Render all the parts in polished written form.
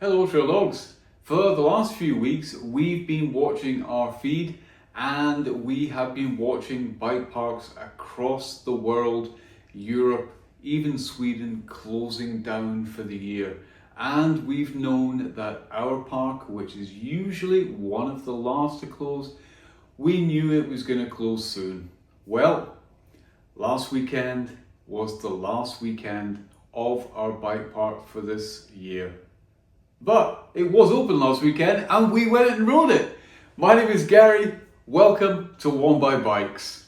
Hello Trail Dogs. For the last few weeks we've been watching our feed and we have been watching bike parks across the world, Europe, even Sweden closing down for the year. And we've known that our park, which is usually one of the last to close, we knew it was going to close soon. Well, last weekend was the last weekend of our bike park for this year. But it was open last weekend and we went and rode it. My name is Gary. Welcome to One by Bikes.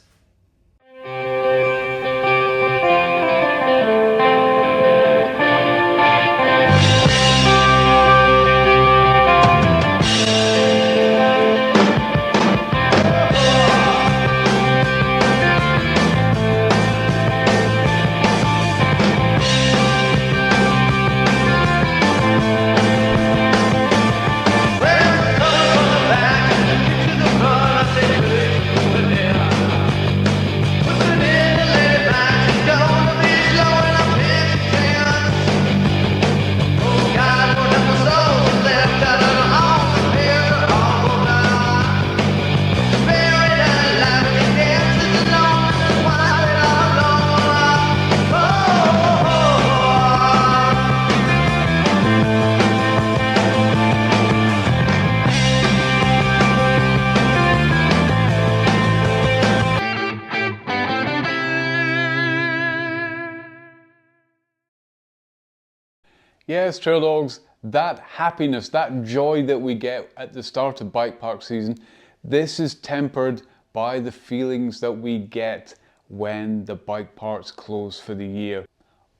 Yes, Trail Dogs, that happiness, that joy that we get at the start of bike park season, this is tempered by the feelings that we get when the bike parks close for the year.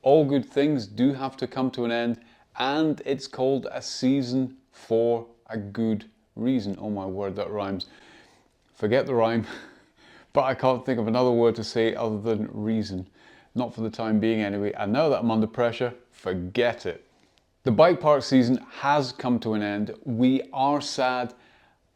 All good things do have to come to an end, and it's called a season for a good reason. Oh my word, that rhymes. Forget the rhyme, but I can't think of another word to say other than reason. Not for the time being anyway, and now that I'm under pressure, forget it. The bike park season has come to an end. We are sad,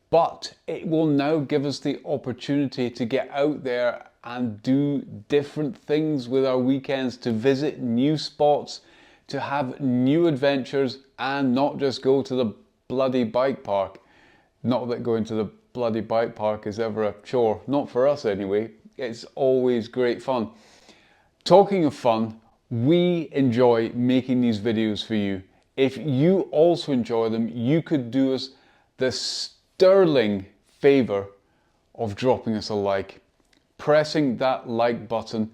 but it will now give us the opportunity to get out there and do different things with our weekends, to visit new spots, to have new adventures, and not just go to the bloody bike park. Not that going to the bloody bike park is ever a chore, not for us anyway. It's always great fun. Talking of fun, we enjoy making these videos for you. If you also enjoy them, you could do us the sterling favor of dropping us a like. Pressing that like button,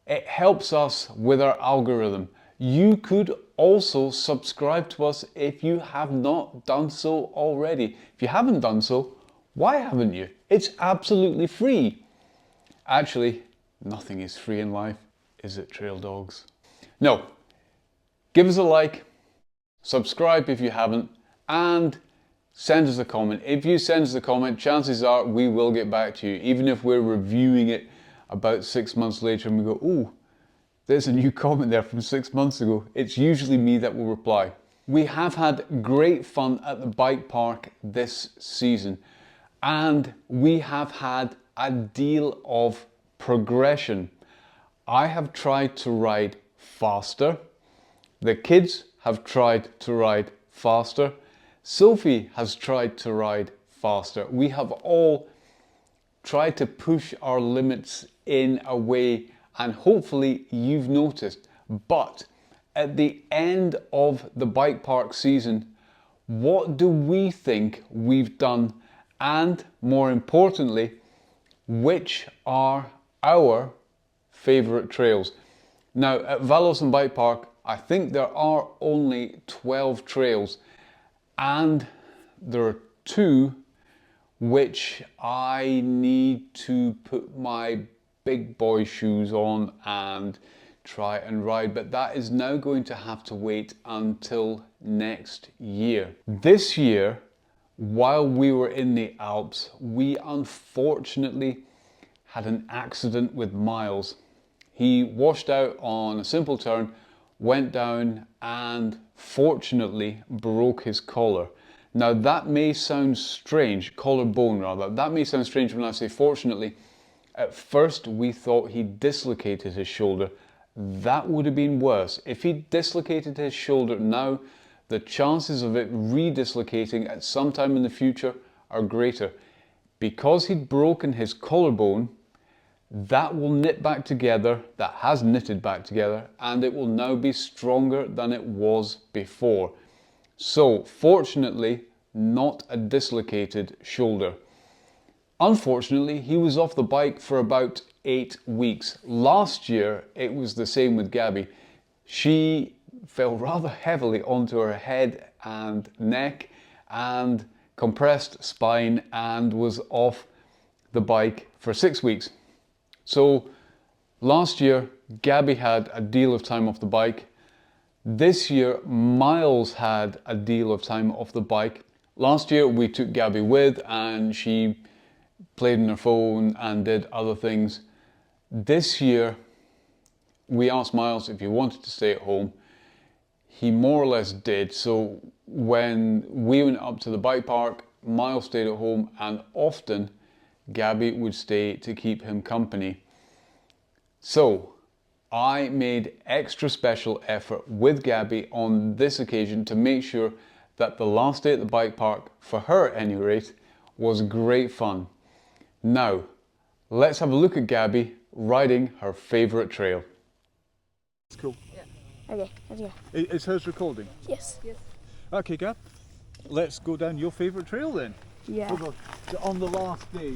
it helps us with our algorithm. You could also subscribe to us if you have not done so already. If you haven't done so, why haven't you? It's absolutely free. Actually, nothing is free in life, is it, Trail Dogs? No. Give us a like. Subscribe if you haven't, and send us a comment. If you send us a comment, chances are we will get back to you, even if we're reviewing it about 6 months later and we go, oh, there's a new comment there from 6 months ago. It's usually me that will reply. We have had great fun at the bike park this season, and we have had a deal of progression. I have tried to ride faster. The kids have tried to ride faster. Sophie has tried to ride faster. We have all tried to push our limits in a way, and hopefully you've noticed. But at the end of the bike park season, what do we think we've done? And more importantly, which are our favorite trails? Now at VALLÅSEN Bike Park, I think there are only 12 trails, and there are 2 which I need to put my big boy shoes on and try and ride, but that is now going to have to wait until next year. This year, while we were in the Alps, we unfortunately had an accident with Miles. He washed out on a simple turn, went down and fortunately broke his collar. Now that may sound strange, collarbone rather, that may sound strange when I say fortunately. At first we thought he dislocated his shoulder. That would have been worse. If he dislocated his shoulder now, the chances of it redislocating at some time in the future are greater. Because he'd broken his collarbone, that will knit back together, that has knitted back together, and it will now be stronger than it was before. So, fortunately, not a dislocated shoulder. Unfortunately, he was off the bike for about 8 weeks. Last year, it was the same with Gabby. She fell rather heavily onto her head and neck and compressed spine and was off the bike for 6 weeks. So last year, Gabby had a deal of time off the bike. This year, Miles had a deal of time off the bike. Last year, we took Gabby with and she played on her phone and did other things. This year, we asked Miles if he wanted to stay at home. He more or less did. So when we went up to the bike park, Miles stayed at home, and often Gabby would stay to keep him company. So I made extra special effort with Gabby on this occasion to make sure that the last day at the bike park, for her at any rate, was great fun. Now, let's have a look at Gabby riding her favourite trail. It's cool. Yeah. Okay, let's go. Is hers recording? Yes. Yes. Okay, Gab, let's go down your favourite trail then. Yeah. Oh God. On the last day.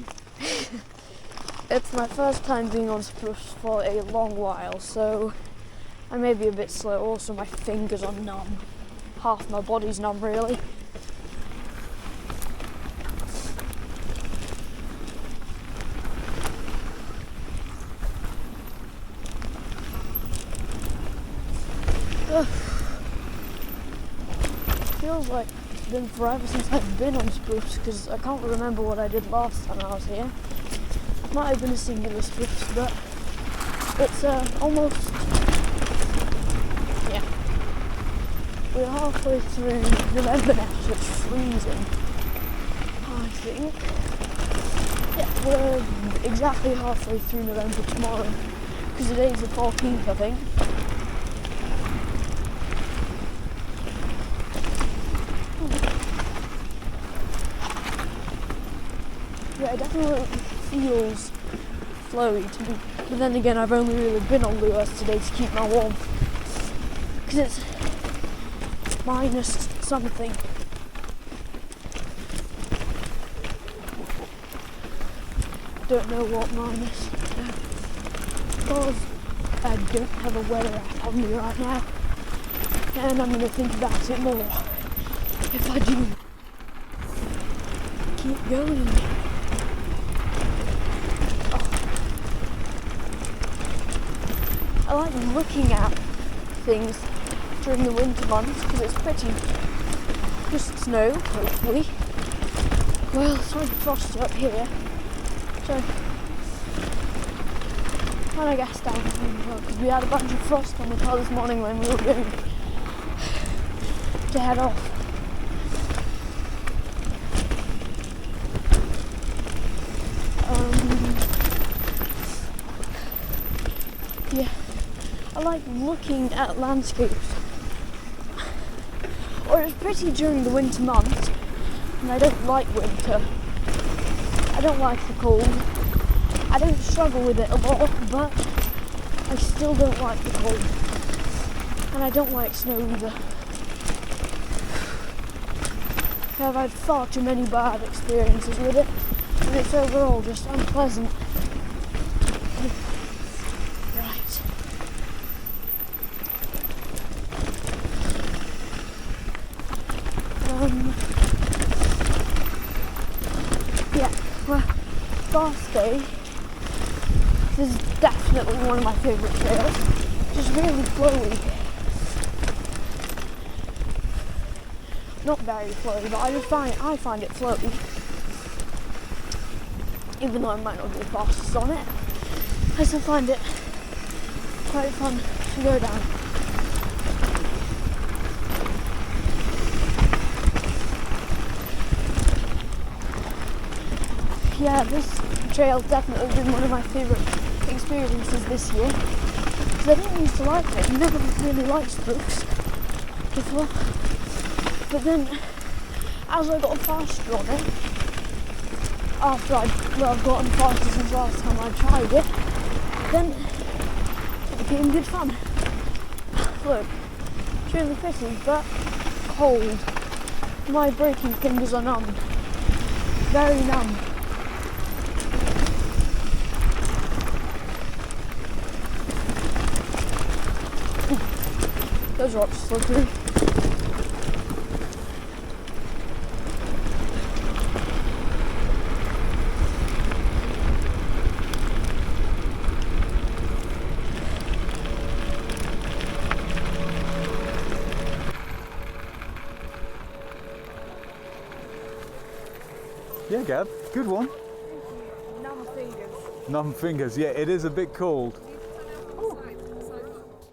It's my first time being on spruce for a long while, so I may be a bit slow. Also, my fingers are numb. Half my body's numb, really. Feels like it's been forever since I've been on spruce, because I can't remember what I did last time I was here. Might have been a singular spruce, but it's almost, yeah. We're halfway through November now, so it's freezing, I think. Yeah, we're exactly halfway through November tomorrow, because today's the 14th, I think. Yeah, it definitely feels flowy to me. But then again, I've only really been on lures today to keep my warm. Because it's minus something. Don't know what minus. Because I don't have a weather app on me right now. And I'm going to think about it more if I do keep going. I like looking at things during the winter months because it's pretty. Just snow, hopefully. Well, it's like frosty up here. So, when I guess down because we had a bunch of frost on the car this morning when we were going to head off. Yeah. I like looking at landscapes, or it's pretty during the winter months, and I don't like winter. I don't like the cold. I don't struggle with it a lot, but I still don't like the cold, and I don't like snow either. I've had far too many bad experiences with it, and it's overall just unpleasant. Yeah, well, Fast Day is definitely one of my favourite trails. Just really flowy. Not very flowy, but I find it flowy. Even though I might not be the fastest on it, I still find it quite fun to go down. Yeah, this trail's definitely been one of my favourite experiences this year. Because I didn't used to like it. I never really liked spruce before. But then, as I got faster on it, after I've gotten faster since last time I tried it, then it became good fun. Look, it's really pretty, but cold. My braking fingers are numb. Very numb. Those rocks are slippery. Yeah, Gab, good one. Numb fingers. Numb fingers, yeah, it is a bit cold.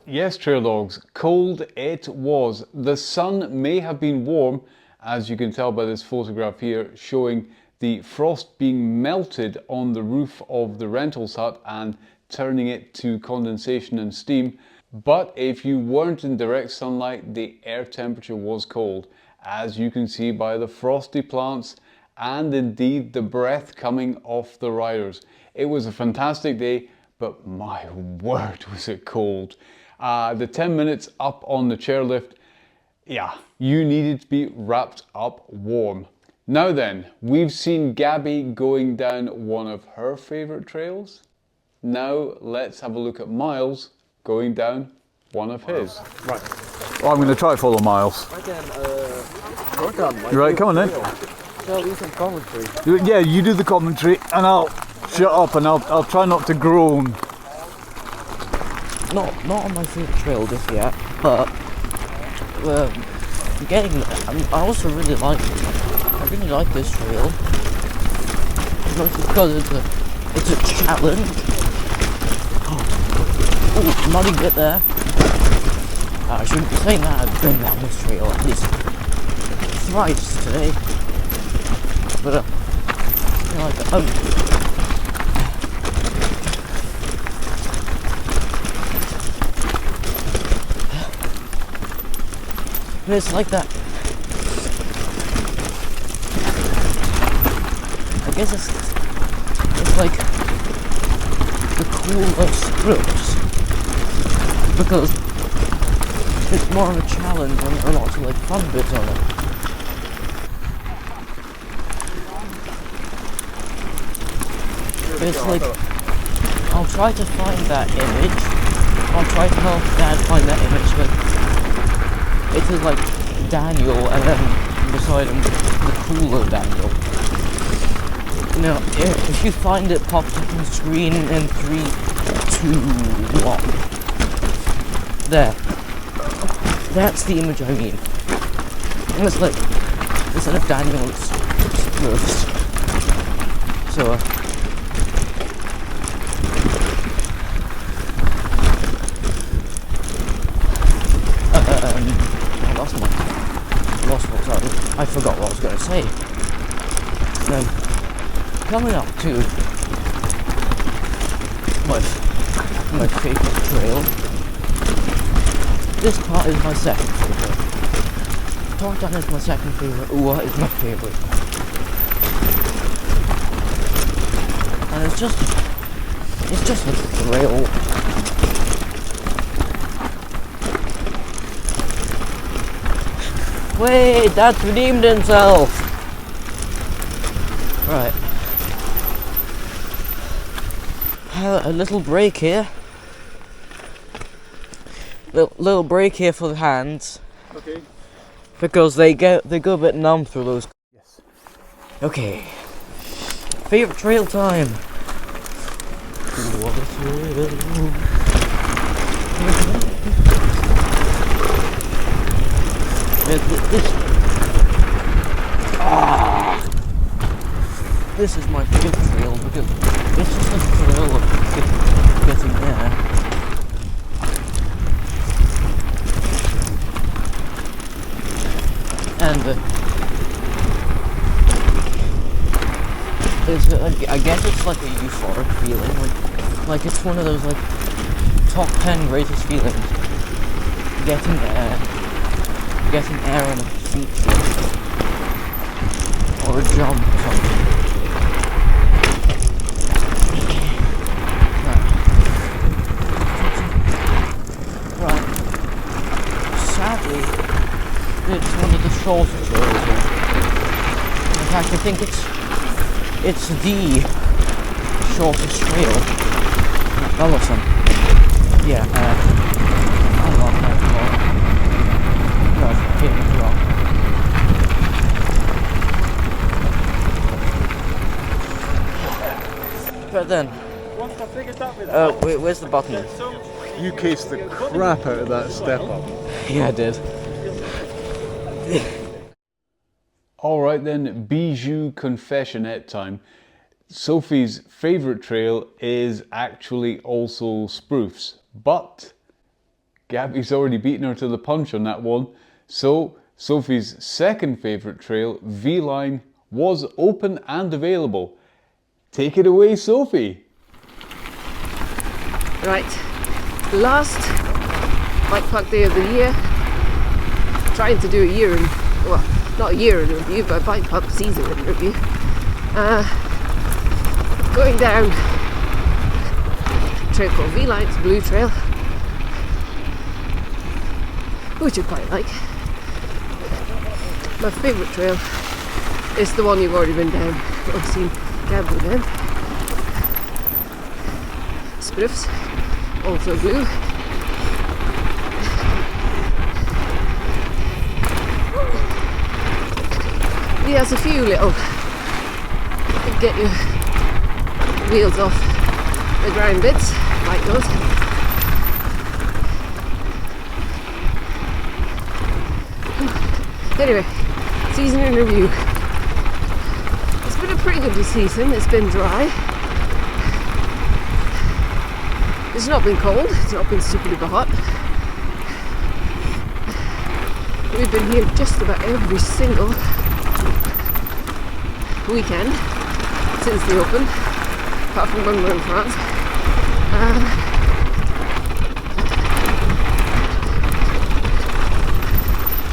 Yes, trail dogs, cold it was. The sun may have been warm, as you can tell by this photograph here, showing the frost being melted on the roof of the rentals hut and turning it to condensation and steam. But if you weren't in direct sunlight, the air temperature was cold, as you can see by the frosty plants and indeed the breath coming off the riders. It was a fantastic day, but my word was it cold. The 10 minutes up on the chairlift, yeah, you needed to be wrapped up warm. Now then, we've seen Gabby going down one of her favourite trails. Now let's have a look at Miles going down one of his. Right. Well, I'm going to try follow Miles. I can work on my Right, come on then. Shall I do some commentary? Yeah, you do the commentary and I'll shut up and I'll try not to groan. Not on my favourite trail just yet, but getting there. I also really like this trail. Mostly because it's a challenge. Oh, I'm not even get there. I shouldn't be saying that. I've been down this trail at least thrice today. But it's like that. I guess it's like the coolest routes because it's more of a challenge and lots of like fun bits on it. It's like I'll try to find that image. I'll try to help Dad find that image, but it is like Daniel and then beside him the cooler Daniel. Now, if you find it popped up on the screen in 3, 2, 1. There. That's the image I mean. And it's like, instead of Daniel, it's Smurfs. So, I forgot what I was going to say. Coming up to my favourite trail. This part is my second favourite. Torton is my second favourite. Ua is my favourite. And it's just a trail. Wait, Dad's redeemed himself! Right. A little break here. Little break here for the hands. Okay. Because they go a bit numb through those. Yes. Okay. Favorite trail time. This is my favourite trail because it's just a thrill of getting there. And I guess it's like a euphoric feeling, like it's one of those like top 10 greatest feelings. Getting air and speechless. Or a jump or something. Right. Sadly, it's one of the shorter trails here. In fact, I think it's the shortest trail at VALLÅSEN. Yeah, I'm not that long. No, it's getting wrong. But then, where's the button? You cased the crap out of that step up. Yeah, I did. Alright then, bijou confessionette time. Sophie's favourite trail is actually also Spruce, but Gabby's already beaten her to the punch on that one. So Sophie's second favourite trail, V-Line, was open and available. Take it away, Sophie. Right, last bike park day of the year. Trying to do a year in, well, not a year in review, but a bike park season in review. Going down a trail called V-Line, it's a blue trail, which I quite like. My favourite trail is the one you've already been down, or seen Gab go down. Spruce, also blue. He has a few little get your wheels off the ground bits, like those. Anyway, season in review. It's been a pretty good season. It's been dry. It's not been cold. It's not been super duper hot. We've been here just about every single weekend since they opened, apart from when we were in France.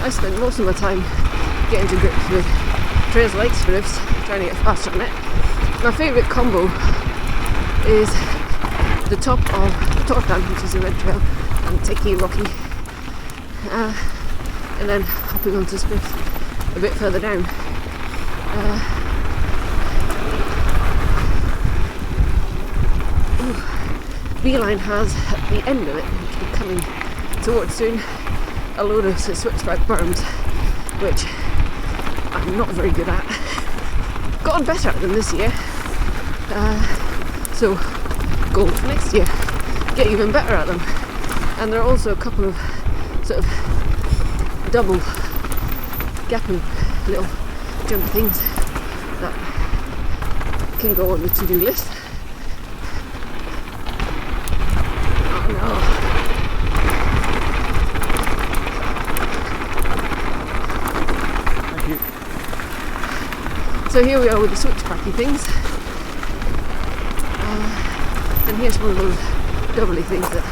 I spend most of my time getting to grips with trails like Spruce, trying to get faster on it. My favourite combo is the top of Tortan, which is a red trail, and Tiki Rocky, and then hopping onto Spruce a bit further down. V-Line has, at the end of it, which will be coming towards soon, a load of switchback berms, which I'm not very good at. Gotten better at them this year, so goal for next year, get even better at them. And there are also a couple of sort of double gapping little jump things that can go on the to-do list. So here we are with the switchbacky things, and here's one of those doubly things that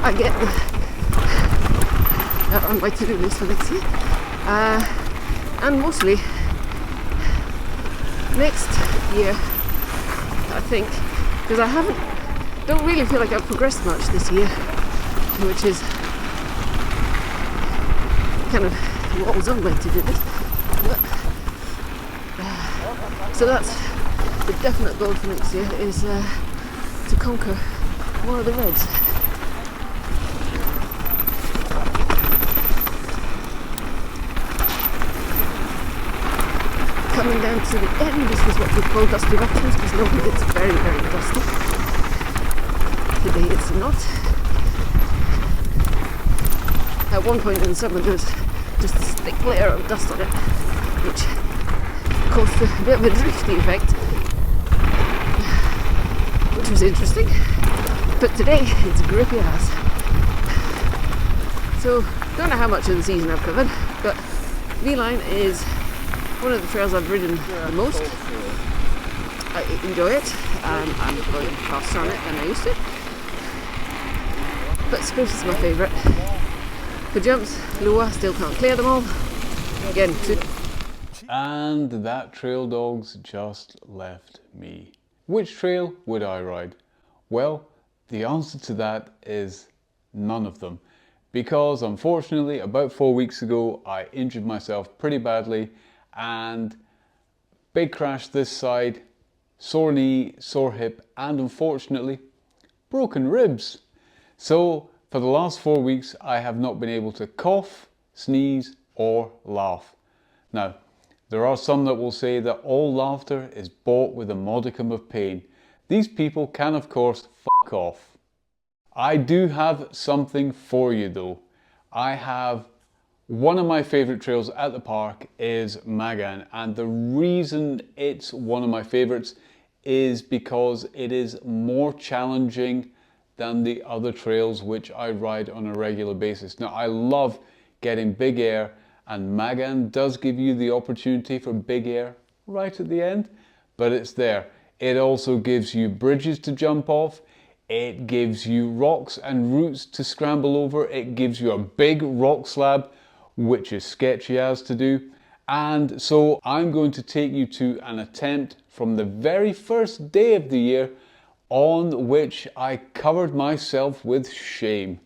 I get on my to-do list for next year, and mostly next year, I think, because I don't really feel like I've progressed much this year, which is kind of what was on my to-do list. So that's the definite goal for next year, is to conquer more of the reds. Coming down to the end, this is what we call dusty wetlands, because normally it's very, very dusty. Today it's not. At one point in the summer there was just a thick layer of dust on it, which caused a bit of a drifty effect, which was interesting. But today it's grippy as. So don't know how much of the season I've covered, but V-Line is one of the trails I've ridden the most. I enjoy it. I'm going faster on it than I used to. But Spruce is my favourite. for jumps. Lua still can't clear them all. Again, And that trail dogs just left me. Which trail would I ride? Well, the answer to that is none of them. Because unfortunately, about 4 weeks ago, I injured myself pretty badly and big crash this side, sore knee, sore hip, and unfortunately, broken ribs. So for the last 4 weeks, I have not been able to cough, sneeze, or laugh. Now, there are some that will say that all laughter is bought with a modicum of pain. These people can, of course, fuck off. I do have something for you though. I have one of my favourite trails at the park is Magan, and the reason it's one of my favourites is because it is more challenging than the other trails which I ride on a regular basis. Now, I love getting big air, and Magan does give you the opportunity for big air right at the end, but it's there. It also gives you bridges to jump off, it gives you rocks and roots to scramble over, it gives you a big rock slab, which is sketchy as to do. And so I'm going to take you to an attempt from the very first day of the year on which I covered myself with shame.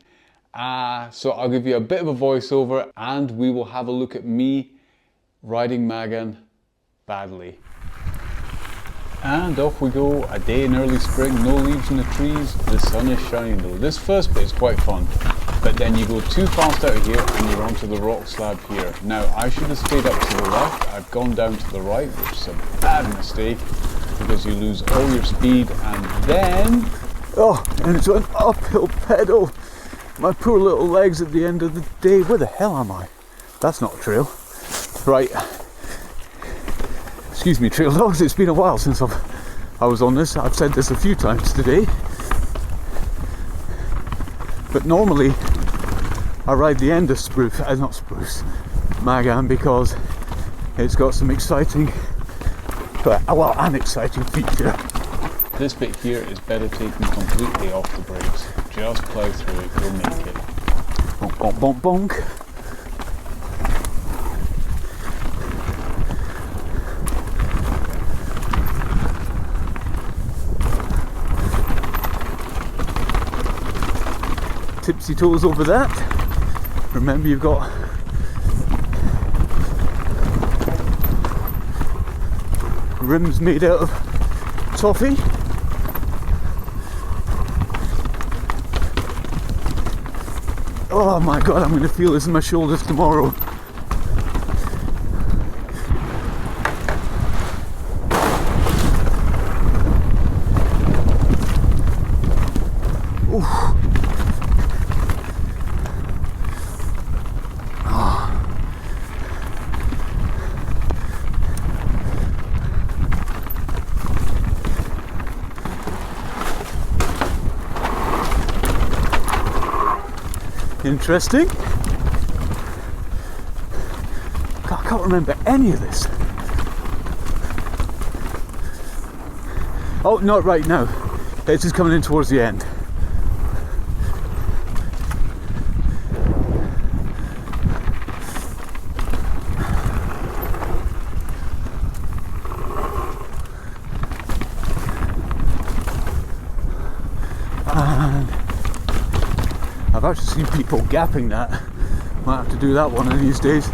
So I'll give you a bit of a voiceover and we will have a look at me riding Magan badly. And off we go, a day in early spring, no leaves in the trees, the sun is shining though. This first bit is quite fun, but then you go too fast out of here and you're onto the rock slab here. Now I should have stayed up to the left, I've gone down to the right, which is a bad mistake because you lose all your speed and then... Oh, and it's an uphill pedal. My poor little legs at the end of the day. Where the hell am I? That's not a trail. Right. Excuse me, trail dogs. It's been a while since I was on this. I've said this a few times today. But normally I ride the end of Magan, because it's got some exciting, an exciting feature. This bit here is better taken completely off the brakes. Just plough through it, you'll make it. Bonk, bonk, bonk, bonk. Tipsy toes over that. Remember, you've got rims made out of toffee. Oh my god, I'm going to feel this in my shoulders tomorrow. Oof. Interesting. God, I can't remember any of this. Oh, not right now. It's just coming in towards the end. And I've actually seen people gapping that. Might have to do that one of these days.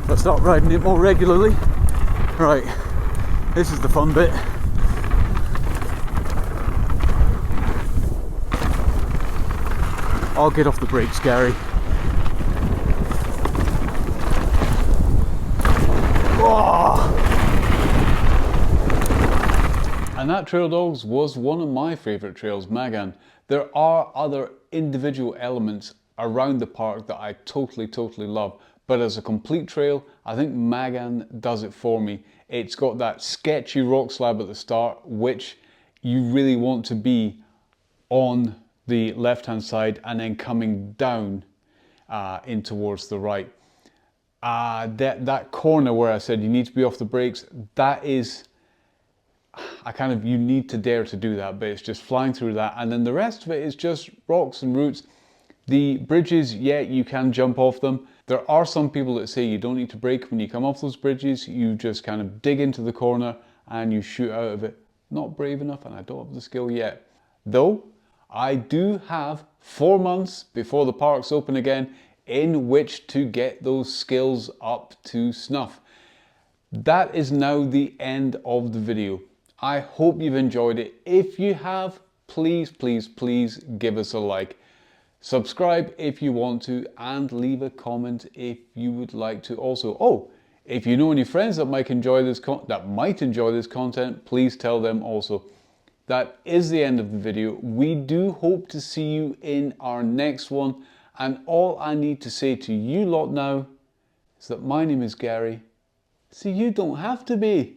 But start riding it more regularly. Right, this is the fun bit. I'll get off the brakes, Gary. Oh! And that trail dogs was one of my favourite trails, Magan. There are other individual elements around the park that I totally love, but as a complete trail, I think Magan does it for me. It's got that sketchy rock slab at the start, which you really want to be on the left hand side and then coming down in towards the right. That corner where I said you need to be off the brakes, that is, you need to dare to do that, but it's just flying through that, and then the rest of it is just rocks and roots. The bridges, yeah, you can jump off them. There are some people that say you don't need to brake when you come off those bridges. You just kind of dig into the corner and you shoot out of it. Not brave enough, and I don't have the skill yet. Though, I do have 4 months before the parks open again in which to get those skills up to snuff. That is now the end of the video. I hope you've enjoyed it. If you have, please, please, please give us a like. Subscribe if you want to, and leave a comment if you would like to also. Oh, if you know any friends that might enjoy this content, please tell them also. That is the end of the video. We do hope to see you in our next one. And all I need to say to you lot now is that my name is Gary, so you don't have to be.